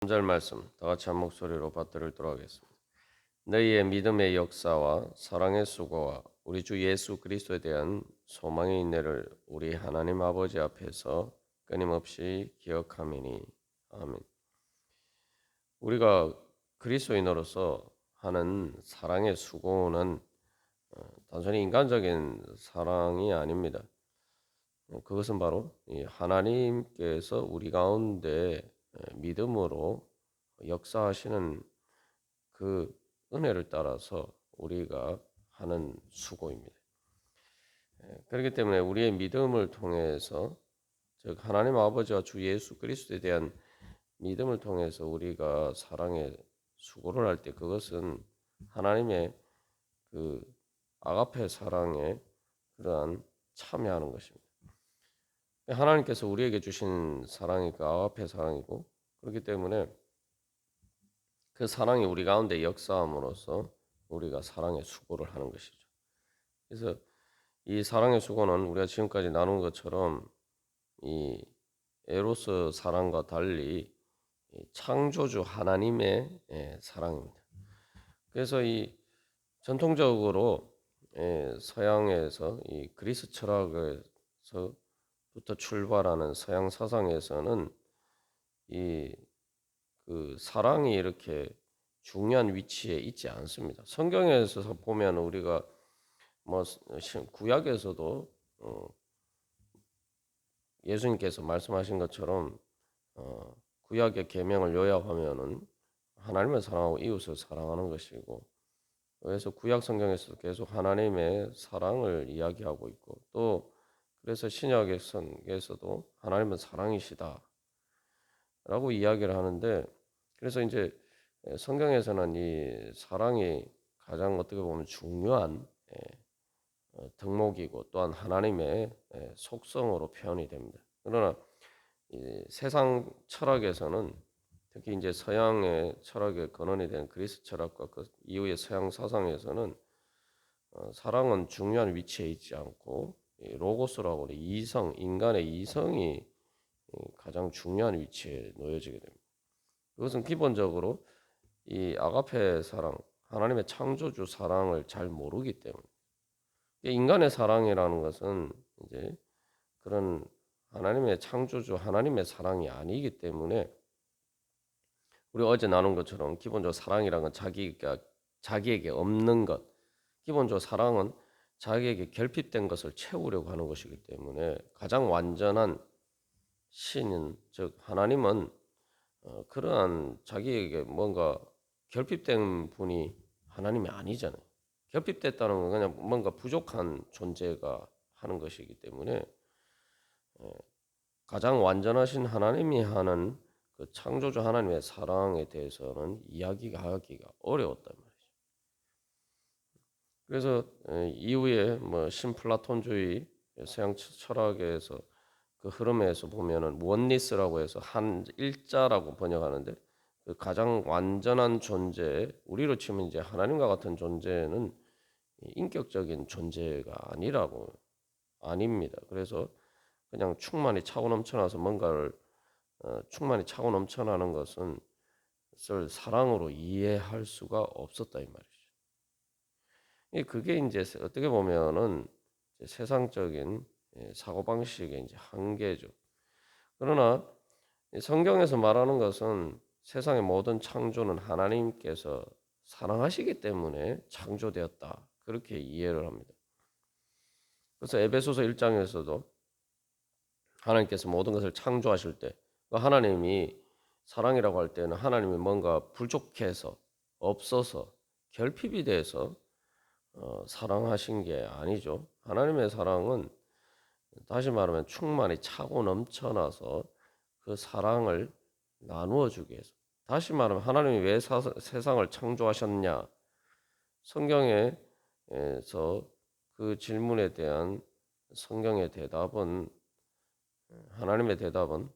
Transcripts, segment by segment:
3절 말씀 다 같이 한 목소리로 받들도록 하겠습니다. 너희의 믿음의 역사와 사랑의 수고와 우리 주 예수 그리스도에 대한 소망의 인내를 우리 하나님 아버지 앞에서 끊임없이 기억하미니. 아멘. 우리가 그리스도인으로서 하는 사랑의 수고는 단순히 인간적인 사랑이 아닙니다. 그것은 바로 이 하나님께서 우리 가운데 믿음으로 역사하시는 그 은혜를 따라서 우리가 하는 수고입니다. 그렇기 때문에 우리의 믿음을 통해서, 즉 하나님 아버지와 주 예수 그리스도에 대한 믿음을 통해서 우리가 사랑의 수고를 할 때 그것은 하나님의 그 아가페 사랑에 그러한 참여하는 것입니다. 하나님께서 우리에게 주신 사랑이 그 아가페 사랑이고, 그렇기 때문에 그 사랑이 우리 가운데 역사함으로써 우리가 사랑의 수고를 하는 것이죠. 그래서 이 사랑의 수고는 우리가 지금까지 나눈 것처럼 이 에로스 사랑과 달리 창조주 하나님의 사랑입니다. 그래서 이 전통적으로 서양에서 이 그리스 철학에서부터 출발하는 서양 사상에서는 이 그 사랑이 이렇게 중요한 위치에 있지 않습니다. 성경에서 보면 우리가 뭐 구약에서도 예수님께서 말씀하신 것처럼 구약의 계명을 요약하면은 하나님을 사랑하고 이웃을 사랑하는 것이고, 그래서 구약 성경에서도 계속 하나님의 사랑을 이야기하고 있고, 또 그래서 신약에서도 하나님은 사랑이시다라고 이야기를 하는데, 그래서 이제 성경에서는 이 사랑이 가장 어떻게 보면 중요한 덕목이고 또한 하나님의 속성으로 표현이 됩니다. 그러나 이 세상 철학에서는, 특히 이제 서양의 철학의 근원이 된 그리스 철학과 그 이후의 서양 사상에서는 사랑은 중요한 위치에 있지 않고 로고스라고 하는 이성, 인간의 이성이 가장 중요한 위치에 놓여지게 됩니다. 그것은 기본적으로 이 아가페 사랑, 하나님의 창조주 사랑을 잘 모르기 때문에, 인간의 사랑이라는 것은 이제 그런 하나님의 창조주 하나님의 사랑이 아니기 때문에, 우리 어제 나눈 것처럼 기본적으로 사랑이라는 건 자기에게 없는 것, 기본적으로 사랑은 자기에게 결핍된 것을 채우려고 하는 것이기 때문에 가장 완전한 신인, 즉 하나님은 그러한 자기에게 뭔가 결핍된 분이 하나님이 아니잖아요. 결핍됐다는 건 그냥 뭔가 부족한 존재가 하는 것이기 때문에 가장 완전하신 하나님이 하는 그 창조주 하나님의 사랑에 대해서는 이야기하기가 어려웠단 말이죠. 그래서 이후에 뭐 신플라톤주의 서양 철학에서 그 흐름에서 보면은 원리스라고 해서 한 일자라고 번역하는데, 그 가장 완전한 존재, 우리로 치면 이제 하나님과 같은 존재는 인격적인 존재가 아닙니다. 그래서 그냥 충만히 차고 넘쳐나서 뭔가를 충만히 차고 넘쳐나는 것은 사랑으로 이해할 수가 없었다 이 말이죠. 그게 이제 어떻게 보면은 세상적인 사고 방식의 이제 한계죠. 그러나 성경에서 말하는 것은 세상의 모든 창조는 하나님께서 사랑하시기 때문에 창조되었다, 그렇게 이해를 합니다. 그래서 에베소서 1장에서도 하나님께서 모든 것을 창조하실 때, 하나님이 사랑이라고 할 때는 하나님이 뭔가 부족해서, 없어서, 결핍이 돼서 사랑하신 게 아니죠. 하나님의 사랑은 다시 말하면 충만히 차고 넘쳐나서 그 사랑을 나누어 주기 위해서. 다시 말하면 하나님이 왜 세상을 창조하셨냐? 성경에서 그 질문에 대한 성경의 대답은, 하나님의 대답은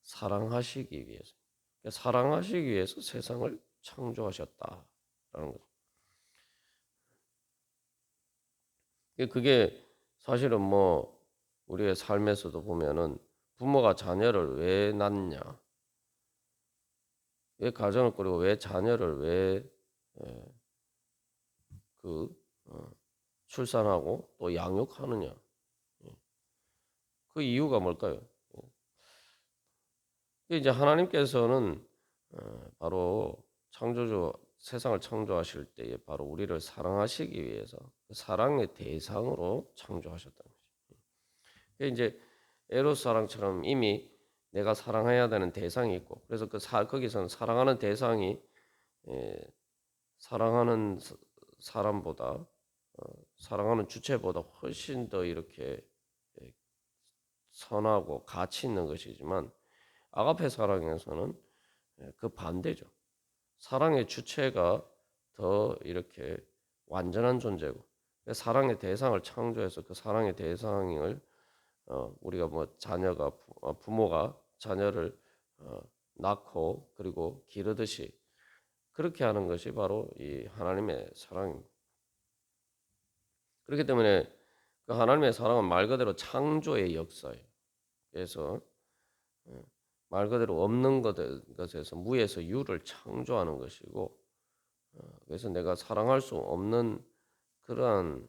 사랑하시기 위해서. 그러니까 사랑하시기 위해서 세상을 창조하셨다라는 거죠. 그게 사실은 뭐 우리의 삶에서도 보면은 부모가 자녀를 왜 낳냐? 왜 가정을 꾸리고 왜 자녀를 왜 그 출산하고 또 양육하느냐? 그 이유가 뭘까요? 이제 하나님께서는 바로 창조주 세상을 창조하실 때에 바로 우리를 사랑하시기 위해서 그 사랑의 대상으로 창조하셨다는 거죠. 이제 에로스 사랑처럼 이미 내가 사랑해야 되는 대상이 있고, 그래서 거기서는 사랑하는 대상이 예, 사랑하는 사람보다 사랑하는 주체보다 훨씬 더 이렇게 예, 선하고 가치 있는 것이지만, 아가페 사랑에서는 그 반대죠. 사랑의 주체가 더 이렇게 완전한 존재고, 사랑의 대상을 창조해서 그 사랑의 대상을 우리가 뭐 자녀가 부모가 자녀를 낳고 그리고 기르듯이 그렇게 하는 것이 바로 이 하나님의 사랑입니다. 그렇기 때문에 그 하나님의 사랑은 말 그대로 창조의 역사예요. 그래서 말 그대로 없는 것에서 무에서 유를 창조하는 것이고, 그래서 내가 사랑할 수 없는 그러한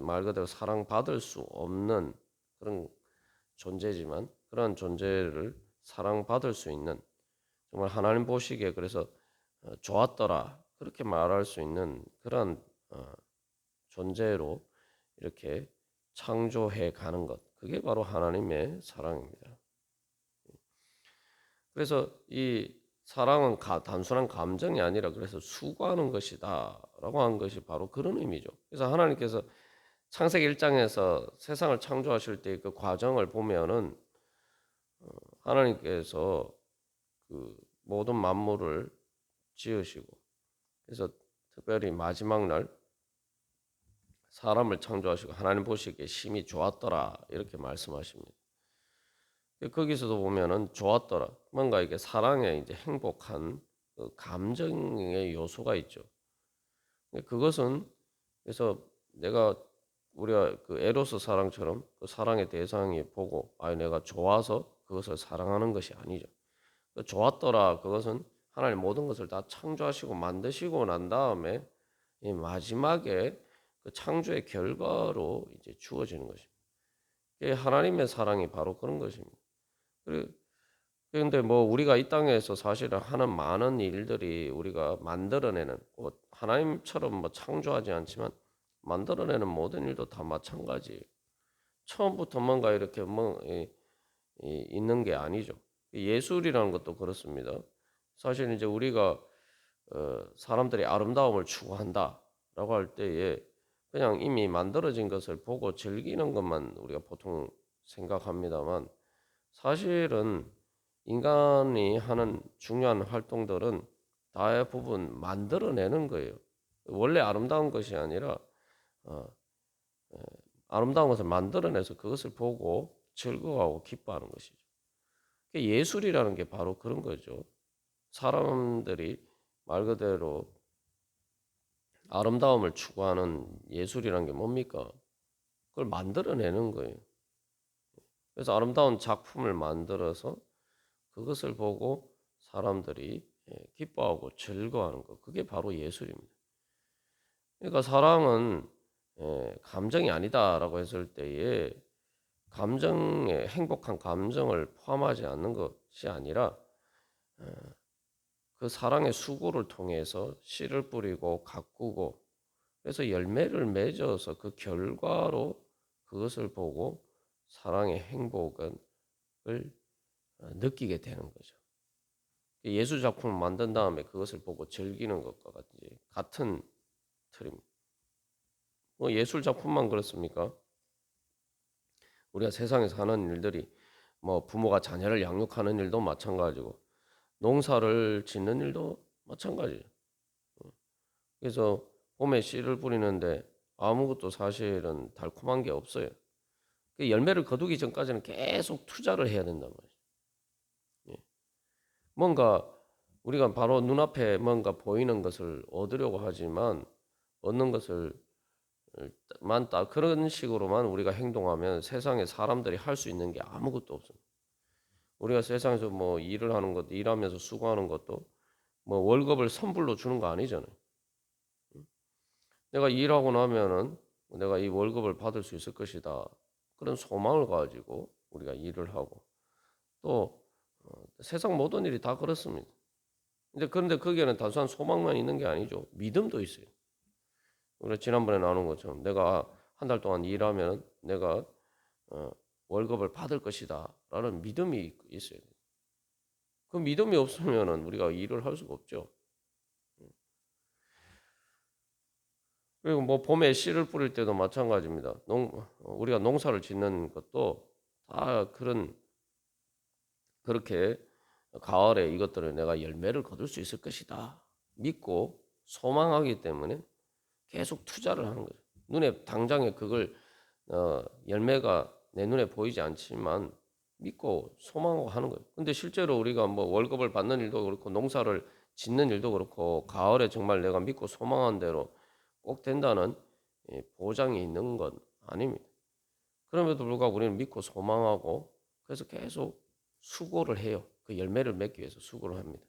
말 그대로 사랑받을 수 없는 그런 존재지만, 그러한 존재를 사랑받을 수 있는, 정말 하나님 보시기에 그래서 좋았더라 그렇게 말할 수 있는 그러한 존재로 이렇게 창조해 가는 것, 그게 바로 하나님의 사랑입니다. 그래서 이 사랑은 단순한 감정이 아니라 그래서 수고하는 것이다라고 한 것이 바로 그런 의미죠. 그래서 하나님께서 창세기 1장에서 세상을 창조하실 때 그 과정을 보면은 하나님께서 그 모든 만물을 지으시고, 그래서 특별히 마지막 날 사람을 창조하시고 하나님 보시기에 심히 좋았더라 이렇게 말씀하십니다. 거기서도 보면은 좋았더라, 뭔가 이게 사랑에 이제 행복한 그 감정의 요소가 있죠. 그것은 그래서 우리가 그 에로스 사랑처럼 그 사랑의 대상이 보고 내가 좋아서 그것을 사랑하는 것이 아니죠. 그 좋았더라, 그것은 하나님 모든 것을 다 창조하시고 만드시고 난 다음에 이 마지막에 그 창조의 결과로 이제 주어지는 것입니다. 하나님의 사랑이 바로 그런 것입니다. 그런데 뭐 우리가 이 땅에서 사실은 하는 많은 일들이 우리가 만들어내는, 하나님처럼 뭐 창조하지 않지만 만들어내는 모든 일도 다 마찬가지. 처음부터 뭔가 이렇게 있는 게 아니죠. 예술이라는 것도 그렇습니다. 사실 이제 우리가 사람들이 아름다움을 추구한다라고 할 때에 그냥 이미 만들어진 것을 보고 즐기는 것만 우리가 보통 생각합니다만, 사실은 인간이 하는 중요한 활동들은 대부분 만들어내는 거예요. 원래 아름다운 것이 아니라 어, 아름다운 것을 만들어내서 그것을 보고 즐거워하고 기뻐하는 것이죠. 예술이라는 게 바로 그런 거죠. 사람들이 말 그대로 아름다움을 추구하는 예술이라는 게 뭡니까? 그걸 만들어내는 거예요. 그래서 아름다운 작품을 만들어서 그것을 보고 사람들이 기뻐하고 즐거워하는 것, 그게 바로 예술입니다. 그러니까 사랑은 감정이 아니다라고 했을 때에 행복한 감정을 포함하지 않는 것이 아니라 그 사랑의 수고를 통해서 씨를 뿌리고 가꾸고, 그래서 열매를 맺어서 그 결과로 그것을 보고 사랑의 행복을 느끼게 되는 거죠. 예술 작품을 만든 다음에 그것을 보고 즐기는 것과 같은 틀입니다. 뭐 예술 작품만 그렇습니까? 우리가 세상에서 하는 일들이 뭐 부모가 자녀를 양육하는 일도 마찬가지고 농사를 짓는 일도 마찬가지예요. 그래서 봄에 씨를 뿌리는데 아무것도 사실은 달콤한 게 없어요. 열매를 거두기 전까지는 계속 투자를 해야 된단 말이죠. 예. 뭔가 우리가 바로 눈앞에 뭔가 보이는 것을 얻으려고 하지만 얻는 것을 그런 식으로만 우리가 행동하면 세상에 사람들이 할 수 있는 게 아무것도 없습니다. 우리가 세상에서 뭐 일을 하는 것도 일하면서 수고하는 것도 뭐 월급을 선불로 주는 거 아니잖아요. 내가 일하고 나면은 내가 이 월급을 받을 수 있을 것이다. 그런 소망을 가지고 우리가 일을 하고 또 세상 모든 일이 다 그렇습니다. 그런데 거기에는 단순한 소망만 있는 게 아니죠. 믿음도 있어요. 우리가 지난번에 나눈 것처럼 내가 한 달 동안 일하면 내가 어, 월급을 받을 것이다라는 믿음이 있어야 돼요. 그 믿음이 없으면은 우리가 일을 할 수가 없죠. 그리고 뭐 봄에 씨를 뿌릴 때도 마찬가지입니다. 우리가 농사를 짓는 것도 다 그렇게 가을에 이것들을 내가 열매를 거둘 수 있을 것이다 믿고 소망하기 때문에 계속 투자를 하는 거죠. 눈에 당장에 그걸 열매가 내 눈에 보이지 않지만 믿고 소망하고 하는 거예요. 근데 실제로 우리가 뭐 월급을 받는 일도 그렇고 농사를 짓는 일도 그렇고 가을에 정말 내가 믿고 소망한 대로 꼭 된다는 보장이 있는 건 아닙니다. 그럼에도 불구하고 우리는 믿고 소망하고 그래서 계속 수고를 해요. 그 열매를 맺기 위해서 수고를 합니다.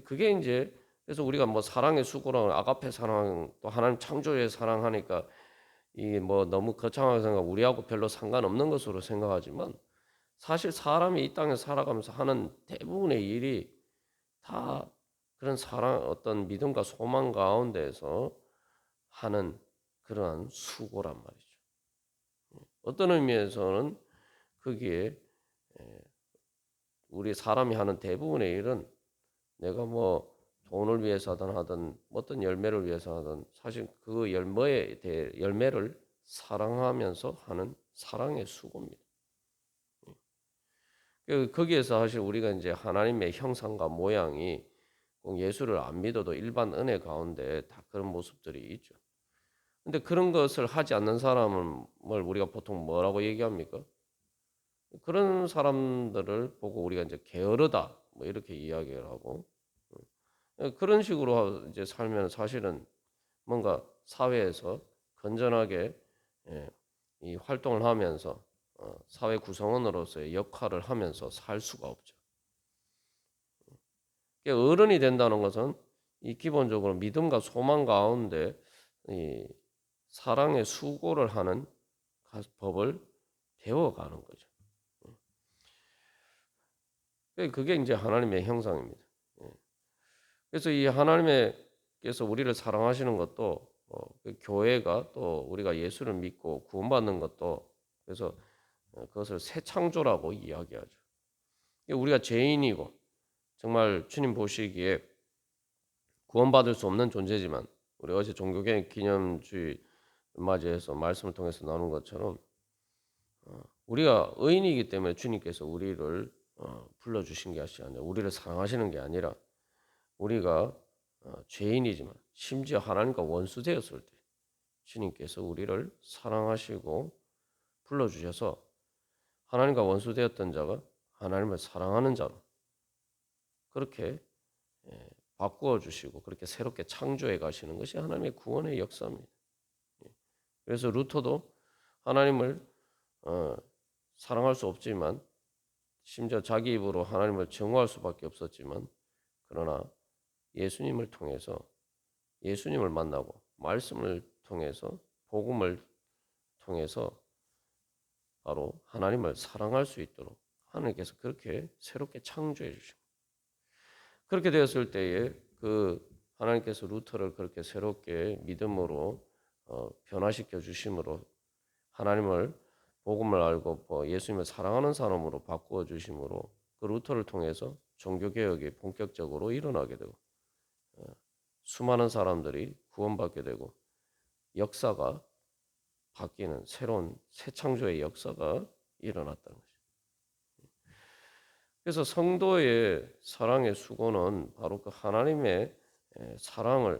그게 이제 그래서 우리가 뭐 사랑의 수고랑 아가페 사랑 또 하나님 창조의 사랑하니까 이게 뭐 너무 거창하게 생각 우리하고 별로 상관없는 것으로 생각하지만 사실 사람이 이 땅에 살아가면서 하는 대부분의 일이 다 그런 사랑 어떤 믿음과 소망 가운데에서 하는 그러한 수고란 말이죠. 어떤 의미에서는 거기에 우리 사람이 하는 대부분의 일은 내가 뭐 돈을 위해서 하든 어떤 열매를 위해서 하든 사실 그 열매를 사랑하면서 하는 사랑의 수고입니다. 거기에서 사실 우리가 이제 하나님의 형상과 모양이 꼭 예수를 안 믿어도 일반 은혜 가운데 다 그런 모습들이 있죠. 근데 그런 것을 하지 않는 사람을 우리가 보통 뭐라고 얘기합니까? 그런 사람들을 보고 우리가 이제 게으르다 뭐 이렇게 이야기를 하고 그런 식으로 이제 살면 사실은 뭔가 사회에서 건전하게 이 활동을 하면서 사회 구성원으로서의 역할을 하면서 살 수가 없죠. 어른이 된다는 것은 이 기본적으로 믿음과 소망 가운데 이 사랑의 수고를 하는 법을 배워가는 거죠. 그게 이제 하나님의 형상입니다. 그래서 이 하나님께서 우리를 사랑하시는 것도 그 교회가 또 우리가 예수를 믿고 구원받는 것도 그래서 그것을 새 창조라고 이야기하죠. 우리가 죄인이고 정말 주님 보시기에 구원받을 수 없는 존재지만 우리 어제 종교개혁 기념주의 맞이해서 말씀을 통해서 나눈 것처럼 우리가 의인이기 때문에 주님께서 우리를 불러주신 게 아니라 우리를 사랑하시는 게 아니라 우리가 죄인이지만 심지어 하나님과 원수되었을 때 주님께서 우리를 사랑하시고 불러주셔서 하나님과 원수되었던 자가 하나님을 사랑하는 자로 그렇게 바꾸어 주시고 그렇게 새롭게 창조해 가시는 것이 하나님의 구원의 역사입니다. 그래서 루터도 하나님을 사랑할 수 없지만 심지어 자기 입으로 하나님을 증오할 수밖에 없었지만 그러나 예수님을 통해서 예수님을 만나고 말씀을 통해서 복음을 통해서 바로 하나님을 사랑할 수 있도록 하나님께서 그렇게 새롭게 창조해 주십니다. 그렇게 되었을 때에 그 하나님께서 루터를 그렇게 새롭게 믿음으로 변화시켜 주심으로 하나님을 복음을 알고 예수님을 사랑하는 사람으로 바꾸어 주심으로 그 루터를 통해서 종교 개혁이 본격적으로 일어나게 되고 수많은 사람들이 구원받게 되고 역사가 바뀌는 새로운 새 창조의 역사가 일어났다는 거죠. 그래서 성도의 사랑의 수고는 바로 그 하나님의 사랑을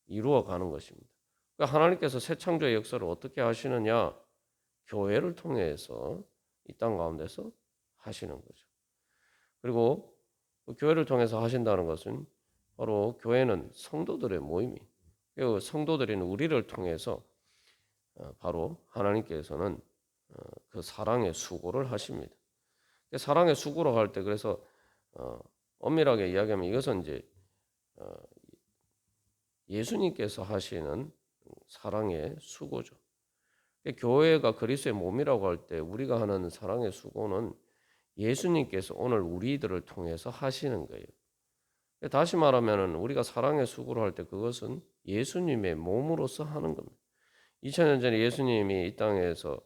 이루어가는 것입니다. 그러니까 하나님께서 새 창조의 역사를 어떻게 하시느냐? 교회를 통해서 이 땅 가운데서 하시는 거죠. 그리고 그 교회를 통해서 하신다는 것은 바로 교회는 성도들의 모임이 성도들인 우리를 통해서 바로 하나님께서는 그 사랑의 수고를 하십니다. 사랑의 수고로 할 때 그래서 엄밀하게 이야기하면 이것은 이제 예수님께서 하시는 사랑의 수고죠. 교회가 그리스도의 몸이라고 할 때 우리가 하는 사랑의 수고는 예수님께서 오늘 우리들을 통해서 하시는 거예요. 다시 말하면은 우리가 사랑의 수고를 할 때 그것은 예수님의 몸으로서 하는 겁니다. 2000년 전에 예수님이 이 땅에서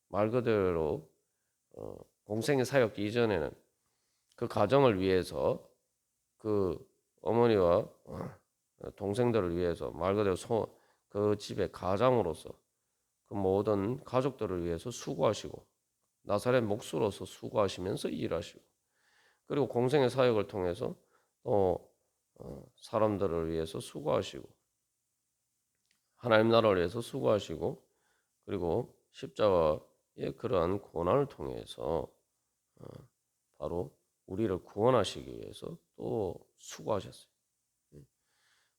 말 그대로 공생의 사역 이전에는 그 가정을 위해서 그 어머니와 동생들을 위해서 말 그대로 그 집의 가장으로서 그 모든 가족들을 위해서 수고하시고 나사렛 목수로서 수고하시면서 일하시고 그리고 공생의 사역을 통해서 또 사람들을 위해서 수고하시고 하나님 나라를 위해서 수고하시고 그리고 십자가의 그러한 고난을 통해서 바로 우리를 구원하시기 위해서 또 수고하셨어요.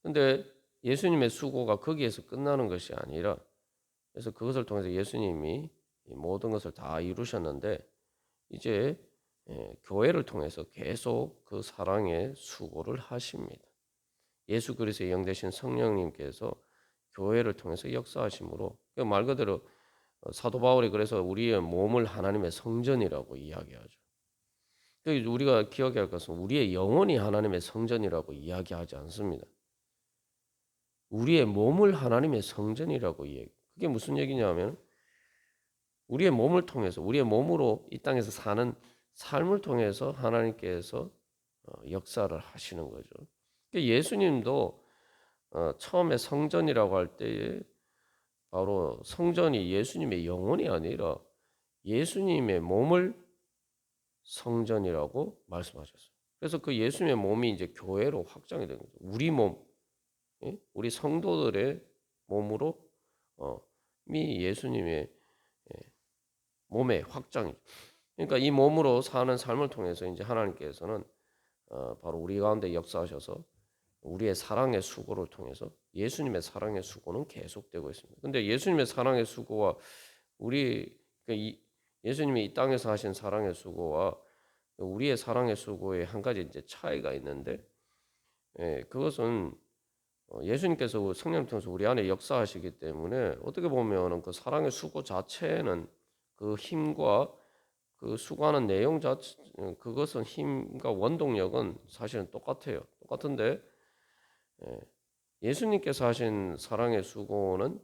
근데 예수님의 수고가 거기에서 끝나는 것이 아니라 그래서 그것을 통해서 예수님이 모든 것을 다 이루셨는데 이제 교회를 통해서 계속 그 사랑의 수고를 하십니다. 예수 그리스도의 영 되신 성령님께서 교회를 통해서 역사하심으로 말 그대로 사도 바울이 그래서 우리의 몸을 하나님의 성전이라고 이야기하죠. 우리가 기억해야 할 것은 우리의 영혼이 하나님의 성전이라고 이야기하지 않습니다. 우리의 몸을 하나님의 성전이라고 이야기. 그게 무슨 얘기냐면 우리의 몸을 통해서 우리의 몸으로 이 땅에서 사는 삶을 통해서 하나님께서 역사를 하시는 거죠. 예수님도 처음에 성전이라고 할 때에 바로 성전이 예수님의 영혼이 아니라 예수님의 몸을 성전이라고 말씀하셨어요. 그래서 그 예수님의 몸이 이제 교회로 확장이 된 거죠. 우리 몸, 우리 성도들의 몸으로 미 예수님의 몸의 확장이죠. 그러니까 이 몸으로 사는 삶을 통해서 이제 하나님께서는 바로 우리 가운데 역사하셔서 우리의 사랑의 수고를 통해서 예수님의 사랑의 수고는 계속되고 있습니다. 근데 예수님의 사랑의 수고와 예수님이 이 땅에서 하신 사랑의 수고와 우리의 사랑의 수고에 한 가지 이제 차이가 있는데, 그것은 예수님께서 성령 통해서 우리 안에 역사하시기 때문에 어떻게 보면 그 사랑의 수고 자체는 그 힘과 그 수고하는 내용 자체 그것은 힘과 원동력은 사실은 똑같아요. 똑같은데 예수님께서 하신 사랑의 수고는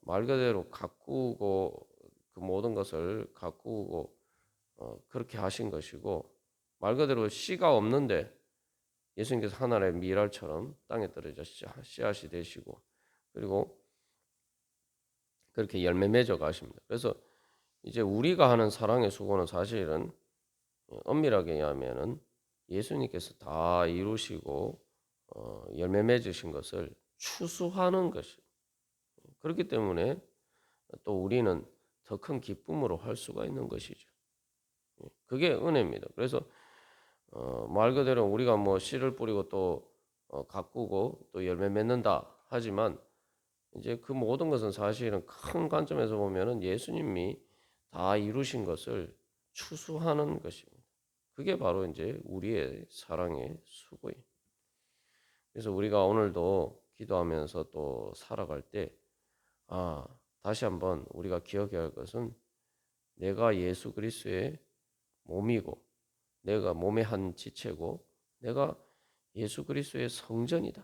말 그대로 가꾸고 그 모든 것을 가꾸고 그렇게 하신 것이고 말 그대로 씨가 없는데 예수님께서 하나의 밀알처럼 땅에 떨어져 씨앗이 되시고 그리고 그렇게 열매 맺어 가십니다. 그래서 이제 우리가 하는 사랑의 수고는 사실은 엄밀하게 얘기하면은 예수님께서 다 이루시고 열매 맺으신 것을 추수하는 것이 그렇기 때문에 또 우리는 더 큰 기쁨으로 할 수가 있는 것이죠. 그게 은혜입니다. 그래서 말 그대로 우리가 뭐 씨를 뿌리고 또 가꾸고 또 열매 맺는다 하지만 이제 그 모든 것은 사실은 큰 관점에서 보면은 예수님이 다 이루신 것을 추수하는 것입니다. 그게 바로 이제 우리의 사랑의 수고예요. 그래서 우리가 오늘도 기도하면서 또 살아갈 때 다시 한번 우리가 기억해야 할 것은 내가 예수 그리스도의 몸이고 내가 몸의 한 지체고 내가 예수 그리스도의 성전이다.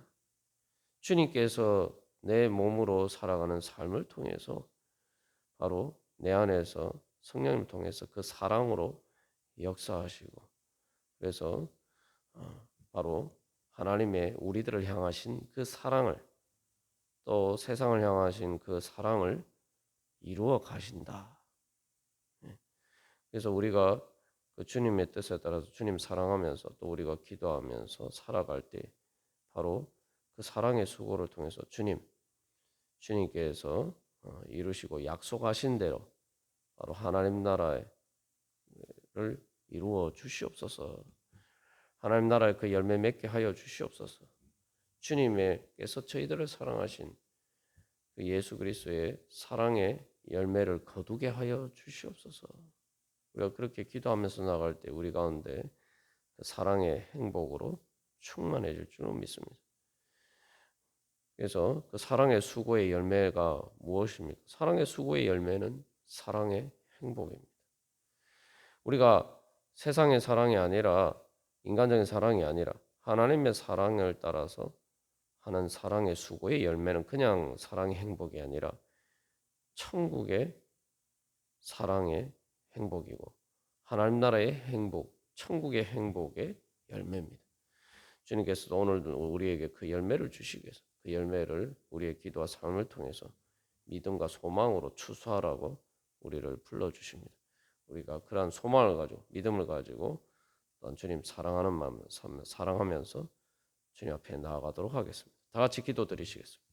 주님께서 내 몸으로 살아가는 삶을 통해서 바로 내 안에서 성령님을 통해서 그 사랑으로 역사하시고 그래서 바로 하나님의 우리들을 향하신 그 사랑을 또 세상을 향하신 그 사랑을 이루어 가신다. 그래서 우리가 그 주님의 뜻에 따라서 주님 사랑하면서 또 우리가 기도하면서 살아갈 때 바로 그 사랑의 수고를 통해서 주님께서 이루시고 약속하신 대로 바로 하나님 나라를 이루어 주시옵소서. 하나님 나라의 그 열매 맺게 하여 주시옵소서. 주님께서 저희들을 사랑하신 그 예수 그리스도의 사랑의 열매를 거두게 하여 주시옵소서. 우리가 그렇게 기도하면서 나갈 때 우리 가운데 사랑의 행복으로 충만해질 줄 믿습니다. 그래서 그 사랑의 수고의 열매가 무엇입니까? 사랑의 수고의 열매는 사랑의 행복입니다. 우리가 세상의 사랑이 아니라 인간적인 사랑이 아니라 하나님의 사랑을 따라서 하는 사랑의 수고의 열매는 그냥 사랑의 행복이 아니라 천국의 사랑의 행복이고 하나님 나라의 행복, 천국의 행복의 열매입니다. 주님께서도 오늘도 우리에게 그 열매를 주시기 위해서 그 열매를 우리의 기도와 삶을 통해서 믿음과 소망으로 추수하라고 우리를 불러주십니다. 우리가 그러한 소망을 가지고 믿음을 가지고 주님 사랑하는 마음을 사랑하면서 주님 앞에 나아가도록 하겠습니다. 다 같이 기도드리시겠습니다.